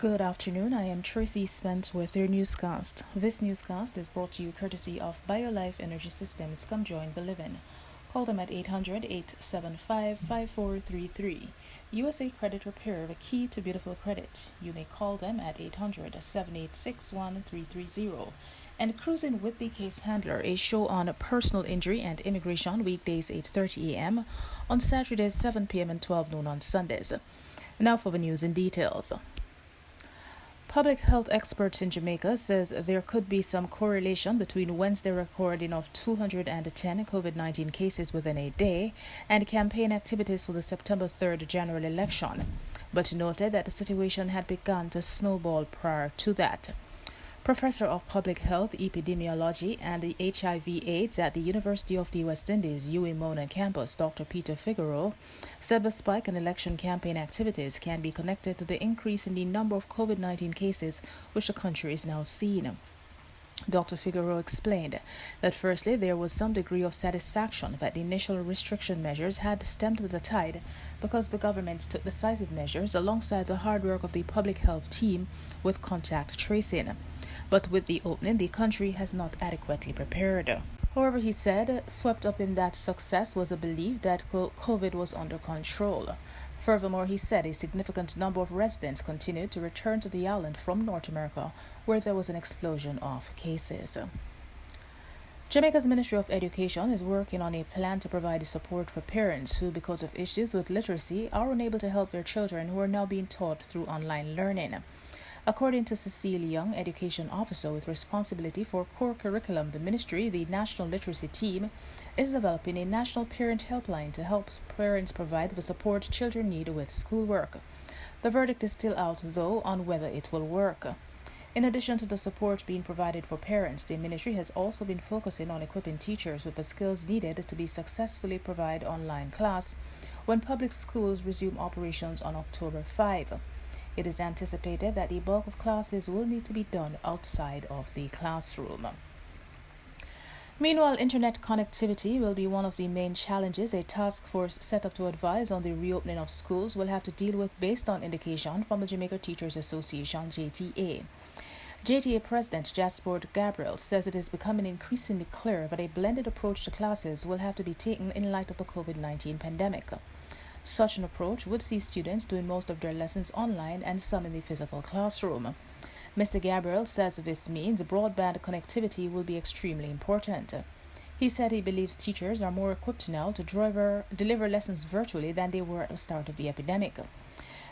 Good afternoon. I am Tracy Spence with your newscast. This newscast is brought to you courtesy of BioLife Energy Systems. Come join, believe in. Call them at 800-875-5433. USA Credit Repair, the key to beautiful credit. You may call them at 800-786-1330. And Cruising with the Case Handler, a show on personal injury and immigration, weekdays 8:30 a.m. on Saturdays 7 p.m. and 12 noon on Sundays. Now for the news in details. Public health experts in Jamaica says there could be some correlation between Wednesday recording of 210 COVID-19 cases within a day and campaign activities for the September 3rd general election, but noted that the situation had begun to snowball prior to that. Professor of Public Health, Epidemiology, and the HIV/AIDS at the University of the West Indies, Mona campus, Dr. Peter Figueroa, said the spike in election campaign activities can be connected to the increase in the number of COVID-19 cases which the country is now seeing. Dr. Figueroa explained that firstly, there was some degree of satisfaction that the initial restriction measures had stemmed the tide because the government took decisive measures alongside the hard work of the public health team with contact tracing. But with the opening, the country has not adequately prepared. However, he said, swept up in that success was a belief that COVID was under control. Furthermore, he said a significant number of residents continued to return to the island from North America, where there was an explosion of cases. Jamaica's Ministry of Education is working on a plan to provide support for parents who, because of issues with literacy, are unable to help their children who are now being taught through online learning. According to Cecile Young, Education Officer with responsibility for core curriculum, the ministry, the National Literacy Team, is developing a national parent helpline to help parents provide the support children need with schoolwork. The verdict is still out, though, on whether it will work. In addition to the support being provided for parents, the ministry has also been focusing on equipping teachers with the skills needed to be successfully provide online class when public schools resume operations on October 5. It is anticipated that the bulk of classes will need to be done outside of the classroom. Meanwhile, internet connectivity will be one of the main challenges a task force set up to advise on the reopening of schools will have to deal with based on indication from the Jamaica Teachers Association, JTA. JTA President Jasper Gabriel says it is becoming increasingly clear that a blended approach to classes will have to be taken in light of the COVID-19 pandemic. Such an approach would see students doing most of their lessons online and some in the physical classroom. Mr. Gabriel says this means broadband connectivity will be extremely important. He said he believes teachers are more equipped now to deliver lessons virtually than they were at the start of the epidemic.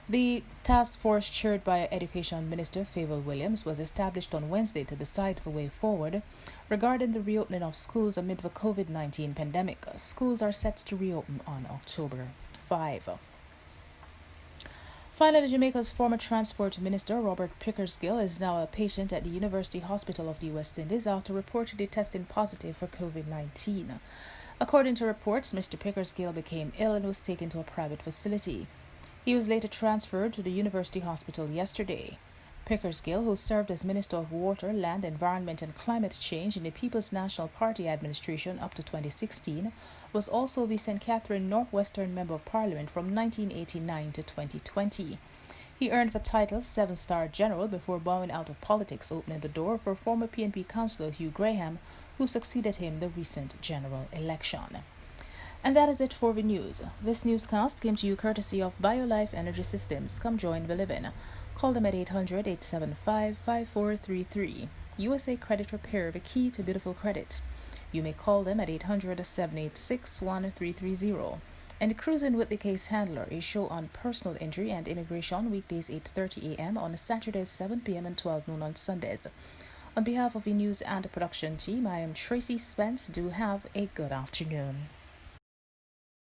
The task force chaired by Education Minister Favour Williams was established on Wednesday to decide the way forward regarding the reopening of schools amid the COVID-19 pandemic. Schools are set to reopen on October 5. Finally, Jamaica's former Transport Minister Robert Pickersgill is now a patient at the University Hospital of the West Indies after reportedly testing positive for COVID-19. According to reports, Mr. Pickersgill became ill and was taken to a private facility. He was later transferred to the University Hospital yesterday. Pickersgill, who served as Minister of Water, Land, Environment and Climate Change in the People's National Party administration up to 2016, was also the St. Catherine Northwestern Member of Parliament from 1989 to 2020. He earned the title 7-Star General before bowing out of politics, opening the door for former PNP councillor Hugh Graham, who succeeded him in the recent general election. And that is it for the news. This newscast came to you courtesy of BioLife Energy Systems. Come join the living. Call them at 800-875-5433. USA Credit Repair, the key to beautiful credit. You may call them at 800-786-1330. And Cruising with the Case Handler, a show on personal injury and immigration, weekdays 8:30 a.m. on Saturdays 7 p.m. and 12 noon on Sundays. On behalf of the news and production team, I am Tracy Spence. Do have a good afternoon.